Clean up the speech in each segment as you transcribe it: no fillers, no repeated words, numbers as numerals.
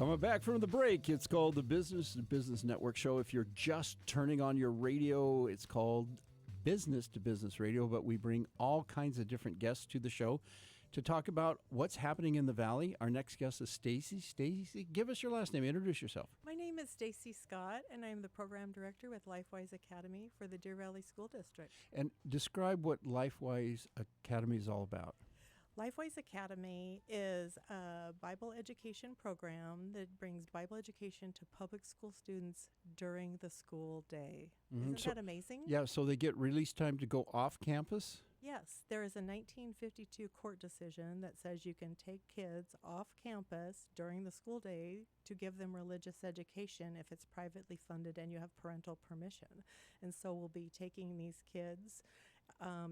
Coming back from the break, it's called the Business to Business Network Show. If you're just turning on your radio, it's called Business to Business Radio, but we bring all kinds of different guests to the show to talk about what's happening in the Valley. Our next guest is Stacey. Stacey, give us your last name. Introduce yourself. My name is Stacey Scott, and I'm the program director with LifeWise Academy for the Deer Valley School District. And describe what LifeWise Academy is all about. LifeWise Academy is a Bible education program that brings Bible education to public school students during the school day. Isn't that amazing? Yeah, so they get release time to go off campus? Yes, there is a 1952 court decision that says you can take kids off campus during the school day to give them religious education if it's privately funded and you have parental permission. And so we'll be taking these kids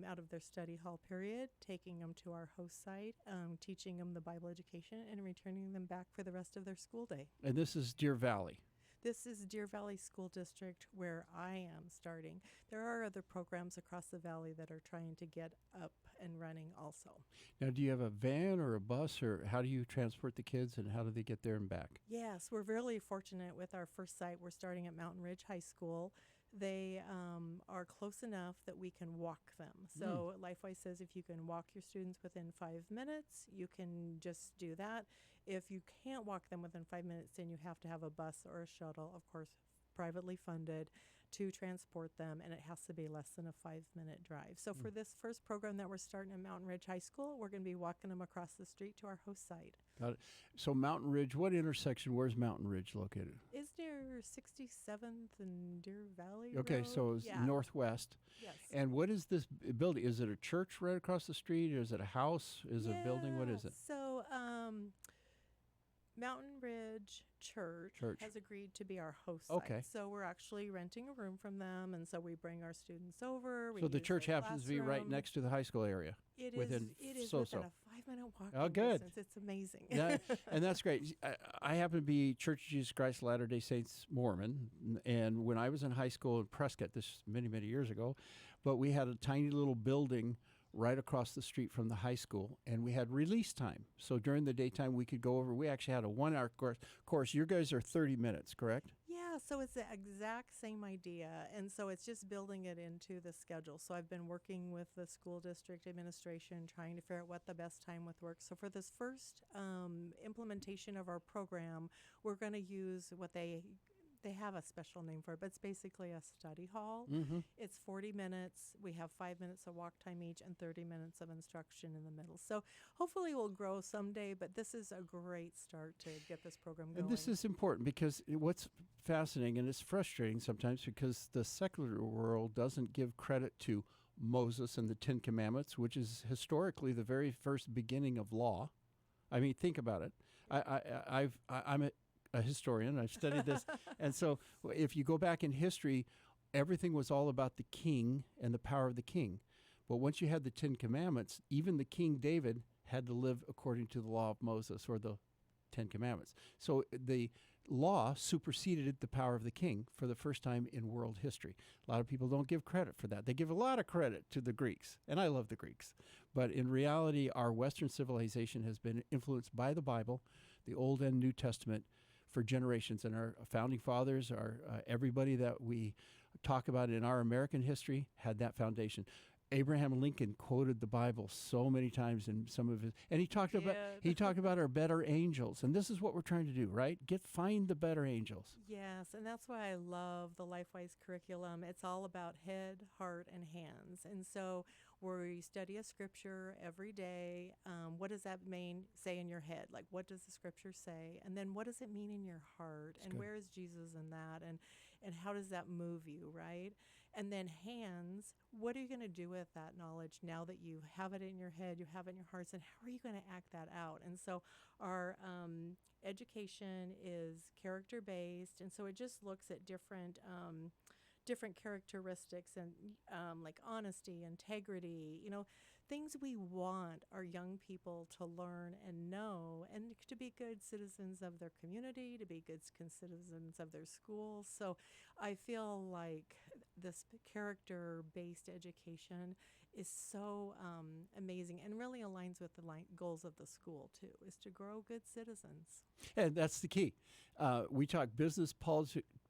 out of their study hall period, taking them to our host site, teaching them the Bible education, and returning them back for the rest of their school day. And this is Deer Valley. This is Deer Valley School District where I am starting. There are other programs across the valley that are trying to get up and running also. Now, do you have a van or a bus, or how do you transport the kids, and how do they get there and back? Yes, we're really fortunate with our first site. We're starting at Mountain Ridge High School. They are close enough that we can walk them. So LifeWise says if you can walk your students within 5 minutes, you can just do that. If you can't walk them within 5 minutes, then you have to have a bus or a shuttle, of course, privately funded, to transport them, and it has to be less than a 5-minute drive. So for this first program that we're starting at Mountain Ridge High School, we're going to be walking them across the street to our host site. Got it. So Mountain Ridge, what intersection, where's Mountain Ridge located? Is near 67th and Deer Valley Okay, Road? so it's northwest. Yes. And what is this building? Is it a church right across the street, or is it a house? Is it a building? What is it? So Mountain Ridge Church has agreed to be our host site. So we're actually renting a room from them, and so we bring our students over. So the church happens to be right next to the high school area? It is within a 5-minute walk distance. It's amazing. And that's great. I happen to be Church of Jesus Christ Latter-day Saints Mormon, and when I was in high school in Prescott, this many, many years ago, but we had a tiny little building right across the street from the high school, and we had release time. So during the daytime, we could go over. We actually had a 1-hour course. Your guys are 30 minutes, correct? Yeah, so it's the exact same idea, and so it's just building it into the schedule. So I've been working with the school district administration, trying to figure out what the best time would work. So for this first implementation of our program, we're going to use what they have a special name for it, but it's basically a study hall. It's 40 minutes. We have 5 minutes of walk time each and 30 minutes of instruction in the middle. So hopefully we'll grow someday, but this is a great start to get this program going. And this is important because what's fascinating, and it's frustrating sometimes, because the secular world doesn't give credit to Moses and the 10 Commandments, which is historically the very first beginning of law. I mean, think about it. I'm a historian. I've studied this. And so if you go back in history, everything was all about the king and the power of the king. But once you had the 10 Commandments, even the King David had to live according to the law of Moses, or the 10 Commandments. So the law superseded the power of the king for the first time in world history. A lot of people don't give credit for that. They give a lot of credit to the Greeks, and I love the Greeks. But in reality, our Western civilization has been influenced by the Bible, the Old and New Testament, for generations. And our founding fathers, our everybody that we talk about in our American history had that foundation. Abraham Lincoln quoted the Bible so many times in some of his, and he talked about our better angels, and this is what we're trying to do, right? Find the better angels. Yes, and that's why I love the LifeWise curriculum. It's all about head, heart, and hands, and so we study a scripture every day. What does that say in your head? Like, what does the scripture say? And then what does it mean in your heart? That's and good. Where is Jesus in that? And how does that move you, right? And then hands, what are you going to do with that knowledge now that you have it in your head, you have it in your hearts, and how are you going to act that out? And so our education is character-based, and so it just looks at different characteristics and like honesty, integrity, things we want our young people to learn and know, and to be good citizens of their community, to be good citizens of their schools. So I feel like this character-based education is so amazing and really aligns with the goals of the school too, is to grow good citizens. And that's the key. We talk business,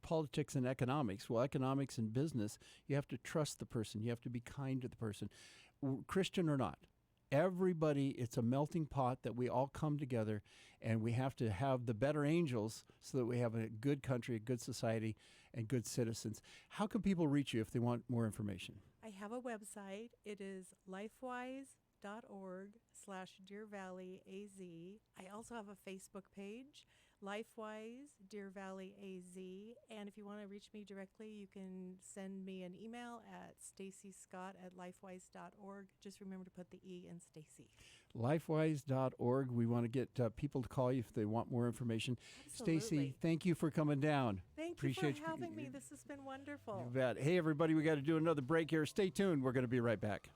politics, and economics. Well, economics and business, you have to trust the person. You have to be kind to the person, Christian or not. Everybody, it's a melting pot that we all come together, and we have to have the better angels so that we have a good country, a good society, and good citizens. How can people reach you if they want more information? I have a website. It is lifewise.org/Deer Valley AZ. I also have a Facebook page, Lifewise Deer Valley AZ. And if you want to reach me directly, you can send me an email at staceyscott@lifewise.org. Just remember to put the E in Stacey. Lifewise.org. We want to get people to call you if they want more information. Absolutely. Stacey, thank you for coming down. Thank Appreciate you for having me. This has been wonderful. You bet. Hey, everybody, we got to do another break here. Stay tuned. We're going to be right back.